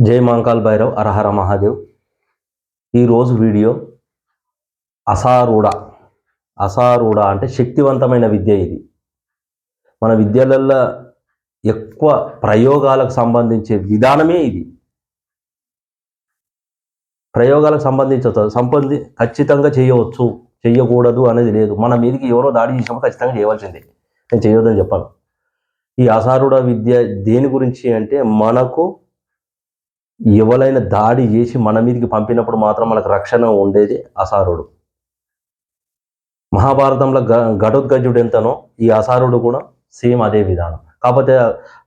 జై మాంకాల్ భైరవ్ అరహర మహాదేవ్. ఈరోజు వీడియో అసారూఢ అంటే శక్తివంతమైన విద్య. ఇది మన విద్యలలో ఎక్కువ ప్రయోగాలకు సంబంధించే విధానమే ఇది. ప్రయోగాలకు ఖచ్చితంగా చేయవచ్చు, చెయ్యకూడదు అనేది లేదు. మన మీదకి ఎవరో దాడి చేసినప్పుడు ఖచ్చితంగా చేయవలసిందే. నేను చేయొద్దని చెప్పాను. ఈ అసారూఢ విద్య దేని గురించి అంటే, మనకు ఎవరైనా దాడి చేసి మన మీదకి పంపినప్పుడు మాత్రం మనకు రక్షణ ఉండేది అసారుడు. మహాభారతంలో ఘటోత్కచుడు ఎంతనో ఈ అసారుడు కూడా సేమ్ అదే విధానం. కాకపోతే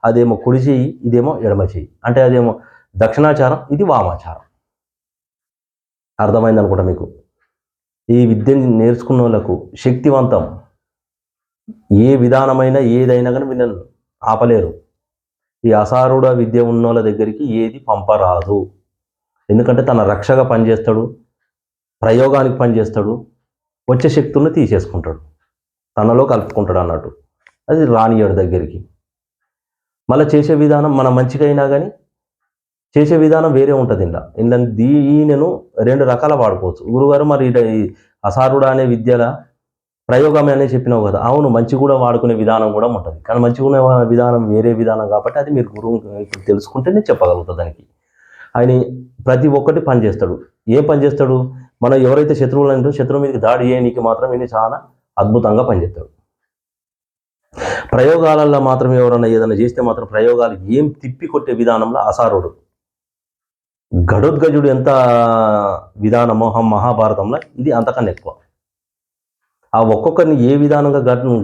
అదేమో కుడి చెయ్యి, ఇదేమో ఎడమ చెయ్యి. అంటే అదేమో దక్షిణాచారం, ఇది వామాచారం. అర్థమైంది అనుకుంటా మీకు. ఈ విద్యను నేర్చుకున్న వాళ్ళకు శక్తివంతం. ఏ విధానమైనా ఏదైనా కానీ వీళ్ళని ఆపలేరు. ఈ అసారూఢ విద్య ఉన్న వాళ్ళ దగ్గరికి ఏది పంపరాదు. ఎందుకంటే తన రక్షగా పనిచేస్తాడు, ప్రయోగానికి పనిచేస్తాడు, వచ్చే శక్తులను తీసేసుకుంటాడు, తనలో కలుపుకుంటాడు అన్నట్టు. అది రానియడు దగ్గరికి. మళ్ళీ చేసే విధానం మన మంచికైనా కానీ చేసే విధానం వేరే ఉంటుంది. ఇందులో ఈయనను రెండు రకాల వాడుకోవచ్చు. గురుగారు మరి ఈ అసారూఢ అనే విద్యల ప్రయోగమే అనే చెప్పినావు కదా. అవును, మంచి కూడా వాడుకునే విధానం కూడా ఉంటుంది. కానీ మంచిగా విధానం వేరే విధానం కాబట్టి అది మీరు గురువు ఇప్పుడు తెలుసుకుంటేనే చెప్పగలుగుతుంది. దానికి ఆయన ప్రతి ఒక్కటి పనిచేస్తాడు. ఏం పనిచేస్తాడు? మనం ఎవరైతే శత్రువులు అంటూ శత్రువు మీదకి దాడి చేయడానికి మాత్రం ఈయన చాలా అద్భుతంగా పనిచేస్తాడు. ప్రయోగాలలో మాత్రం ఎవరైనా ఏదైనా చేస్తే మాత్రం ప్రయోగాలు ఏం తిప్పి కొట్టే విధానంలో అసారుడు. ఘటోత్కచుడు ఎంత విధానమో మహాభారతంలో ఇది అంతకన్నా ఎక్కువ. ఆ ఒక్కొక్కరిని ఏ విధానంగా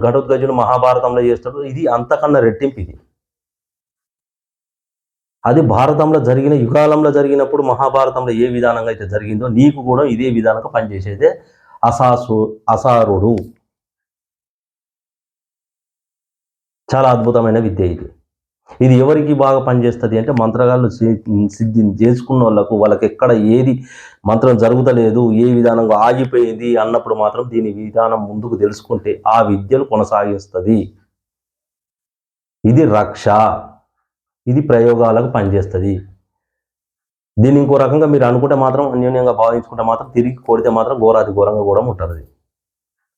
ఘటోత్కచుడు మహాభారతంలో చేస్తాడో ఇది అంతకన్నా రెట్టింపు. ఇది అది భారతంలో జరిగిన యుగాలంలో జరిగినప్పుడు మహాభారతంలో ఏ విధానంగా అయితే జరిగిందో నీకు కూడా ఇదే విధానంగా పనిచేసేదే అసారుడు. చాలా అద్భుతమైన విద్య ఇది. ఇది ఎవరికి బాగా పనిచేస్తుంది అంటే, మంత్రగాళ్ళు సిద్ధి చేసుకున్న వాళ్ళకి ఎక్కడ ఏది మంత్రం జరుగుతలేదు, ఏ విధానంగా ఆగిపోయింది అన్నప్పుడు మాత్రం దీని విధానం ముందుకు తెలుసుకుంటే ఆ విద్యలు కొనసాగిస్తుంది. ఇది రక్ష, ఇది ప్రయోగాలకు పనిచేస్తుంది. దీన్ని ఇంకో రకంగా మీరు అనుకుంటే మాత్రం, అన్యోన్యంగా భావించుకుంటే మాత్రం తిరిగి కొడితే మాత్రం ఘోరాతి ఘోరంగా కూడా ఉంటుంది.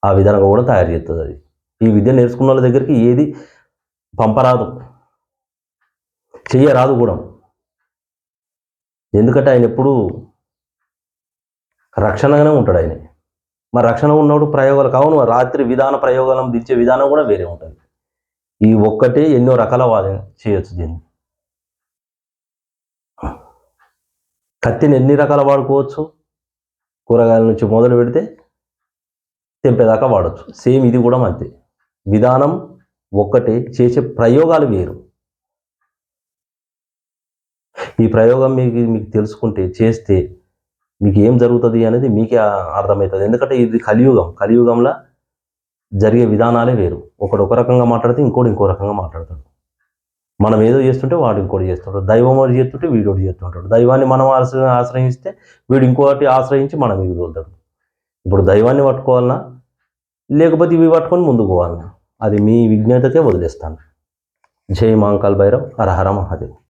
ఆ విధానంగా కూడా తయారు చేస్తుంది అది. ఈ విద్య నేర్చుకున్న వాళ్ళ దగ్గరికి ఏది పంపరాదు, చెయ్యరాదు కూడా. ఎందుకంటే ఆయన ఎప్పుడు రక్షణగానే ఉంటాడు ఆయన. మరి రక్షణ ఉన్నప్పుడు ప్రయోగాలు కావును, రాత్రి విధాన ప్రయోగాలను దించే విధానం కూడా వేరే ఉంటుంది. ఈ ఒక్కటే ఎన్నో రకాల వాదన చేయొచ్చు. దీన్ని కత్తిని ఎన్ని రకాల వాడుకోవచ్చు. కూరగాయల నుంచి మొదలు పెడితే తెంపేదాకా వాడచ్చు. సేమ్ ఇది కూడా అంతే. విధానం ఒక్కటే, చేసే ప్రయోగాలు వేరు. ఈ ప్రయోగం మీకు తెలుసుకుంటే, చేస్తే మీకు ఏం జరుగుతుంది అనేది మీకే అర్థమవుతుంది. ఎందుకంటే ఇది కలియుగంలో జరిగే విధానాలే వేరు. ఒకడు ఒక రకంగా మాట్లాడితే ఇంకో రకంగా మాట్లాడతాడు. మనం ఏదో చేస్తుంటే వాడు ఇంకోటి చేస్తుంటాడు. దైవం వాడు చేస్తుంటే వీడోటి చేస్తుంటాడు. దైవాన్ని మనం ఆశ్రయిస్తే వీడు ఇంకోటి ఆశ్రయించి మన మీద తోలుతాడు. ఇప్పుడు దైవాన్ని పట్టుకోవాలన్నా లేకపోతే ఇవి పట్టుకొని ముందుకు పోవాలన్నా అది మీ విజ్ఞతకే వదిలేస్తాను. జై మాంకాల్ భైరవ్, హర హర మహాదేవ్.